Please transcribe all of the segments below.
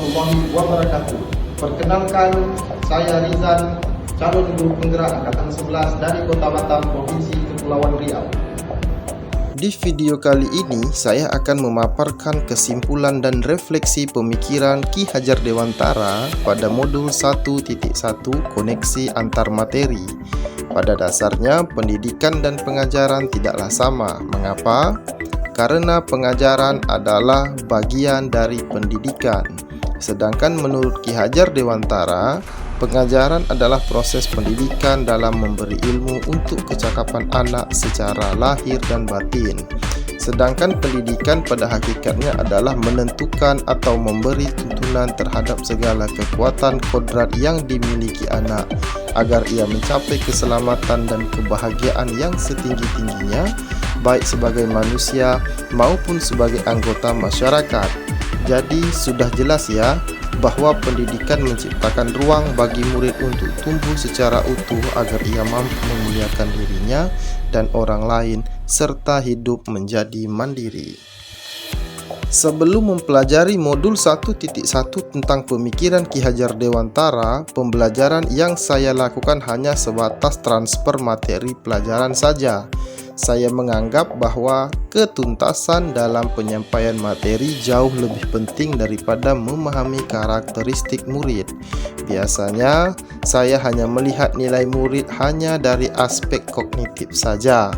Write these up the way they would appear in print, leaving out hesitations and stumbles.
warahmatullahi wabarakatuh. Perkenalkan, saya Rizal, calon guru penggerak Angkatan 11 dari Kota Batam, Provinsi Kepulauan Riau. Di video kali ini, saya akan memaparkan kesimpulan dan refleksi pemikiran Ki Hajar Dewantara pada modul 1.1 koneksi antar materi. Pada dasarnya, pendidikan dan pengajaran tidaklah sama. Mengapa? Karena pengajaran adalah bagian dari pendidikan. Sedangkan menurut Ki Hajar Dewantara, pengajaran adalah proses pendidikan dalam memberi ilmu untuk kecakapan anak secara lahir dan batin. Sedangkan pendidikan pada hakikatnya adalah menentukan atau memberi tuntunan terhadap segala kekuatan kodrat yang dimiliki anak agar ia mencapai keselamatan dan kebahagiaan yang setinggi-tingginya, baik sebagai manusia maupun sebagai anggota masyarakat. Jadi sudah jelas ya, bahwa pendidikan menciptakan ruang bagi murid untuk tumbuh secara utuh agar ia mampu memuliakan dirinya dan orang lain serta hidup menjadi mandiri. Sebelum mempelajari modul 1.1 tentang pemikiran Ki Hajar Dewantara, pembelajaran yang saya lakukan hanya sebatas transfer materi pelajaran saja. Saya menganggap bahwa ketuntasan dalam penyampaian materi jauh lebih penting daripada memahami karakteristik murid. Biasanya, saya hanya melihat nilai murid hanya dari aspek kognitif saja.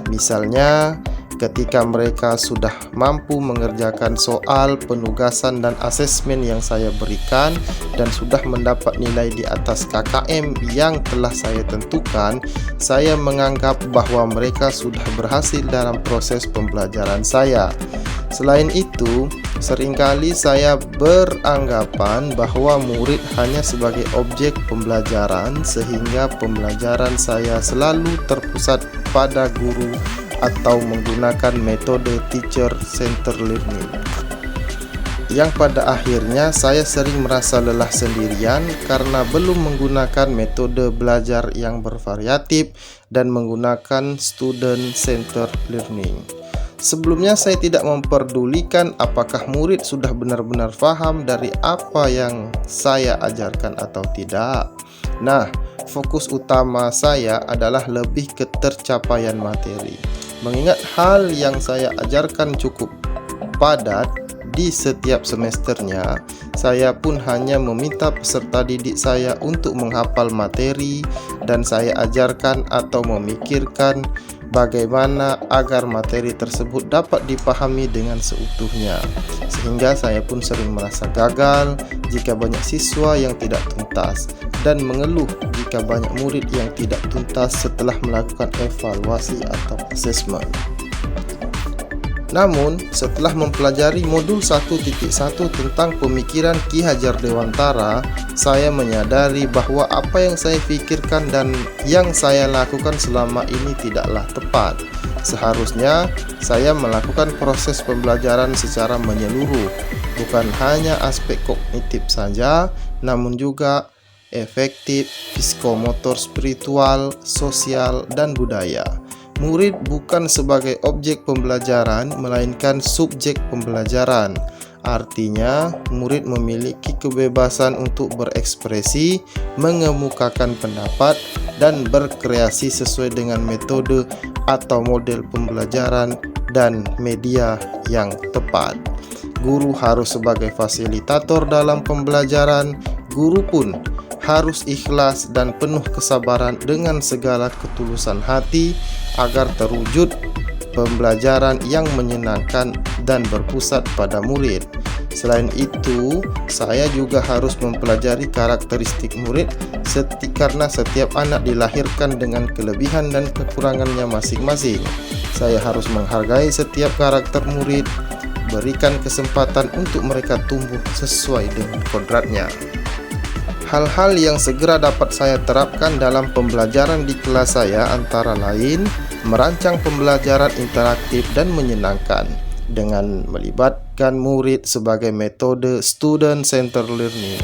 Misalnya, ketika mereka sudah mampu mengerjakan soal, penugasan, dan asesmen yang saya berikan dan sudah mendapat nilai di atas KKM yang telah saya tentukan, saya menganggap bahwa mereka sudah berhasil dalam proses pembelajaran saya. Selain itu, seringkali saya beranggapan bahwa murid hanya sebagai objek pembelajaran sehingga pembelajaran saya selalu terpusat pada guru atau menggunakan metode teacher center learning, yang pada akhirnya saya sering merasa lelah sendirian karena belum menggunakan metode belajar yang bervariatif dan menggunakan student center learning. Sebelumnya saya tidak memperdulikan apakah murid sudah benar-benar paham dari apa yang saya ajarkan atau tidak. Nah, fokus utama saya adalah lebih ke tercapaian materi. Mengingat hal yang saya ajarkan cukup padat di setiap semesternya, saya pun hanya meminta peserta didik saya untuk menghafal materi dan saya ajarkan atau memikirkan bagaimana agar materi tersebut dapat dipahami dengan seutuhnya. Sehingga saya pun sering merasa gagal jika banyak siswa yang tidak tuntas dan mengeluh jika banyak murid yang tidak tuntas setelah melakukan evaluasi atau asesmen. Namun, setelah mempelajari modul 1.1 tentang pemikiran Ki Hajar Dewantara, saya menyadari bahwa apa yang saya pikirkan dan yang saya lakukan selama ini tidaklah tepat. Seharusnya, saya melakukan proses pembelajaran secara menyeluruh, bukan hanya aspek kognitif saja, namun juga efektif, psikomotor, spiritual, sosial, dan budaya. Murid bukan sebagai objek pembelajaran, melainkan subjek pembelajaran. Artinya, murid memiliki kebebasan untuk berekspresi, mengemukakan pendapat, dan berkreasi sesuai dengan metode atau model pembelajaran dan media yang tepat. Guru harus sebagai fasilitator dalam pembelajaran. Guru pun harus ikhlas dan penuh kesabaran dengan segala ketulusan hati agar terwujud pembelajaran yang menyenangkan dan berpusat pada murid. Selain itu, saya juga harus mempelajari karakteristik murid karena setiap anak dilahirkan dengan kelebihan dan kekurangannya masing-masing. Saya harus menghargai setiap karakter murid, berikan kesempatan untuk mereka tumbuh sesuai dengan kodratnya. Hal-hal yang segera dapat saya terapkan dalam pembelajaran di kelas saya antara lain merancang pembelajaran interaktif dan menyenangkan dengan melibatkan murid sebagai metode student center learning.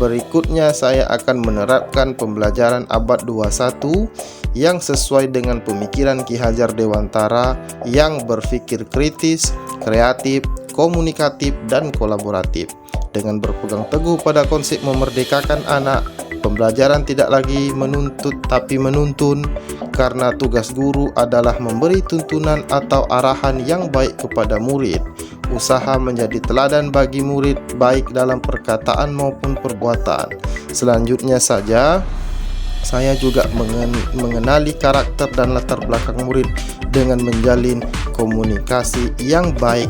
Berikutnya saya akan menerapkan pembelajaran abad 21 yang sesuai dengan pemikiran Ki Hajar Dewantara yang berpikir kritis, kreatif, komunikatif, dan kolaboratif. Dengan berpegang teguh pada konsep memerdekakan anak, pembelajaran tidak lagi menuntut tapi menuntun, karena tugas guru adalah memberi tuntunan atau arahan yang baik kepada murid. Usaha menjadi teladan bagi murid baik dalam perkataan maupun perbuatan. Selanjutnya saja, saya juga mengenali karakter dan latar belakang murid dengan menjalin komunikasi yang baik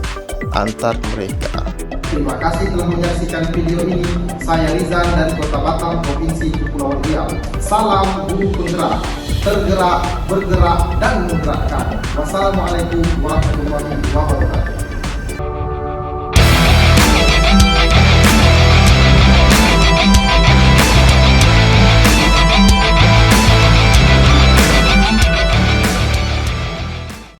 antar mereka. Terima kasih telah menyaksikan video ini. Saya Rizal dari Kota Batam, Provinsi Kepulauan Riau. Salam guru penggerak, tergerak, bergerak, dan menggerakkan. Wassalamualaikum warahmatullahi wabarakatuh.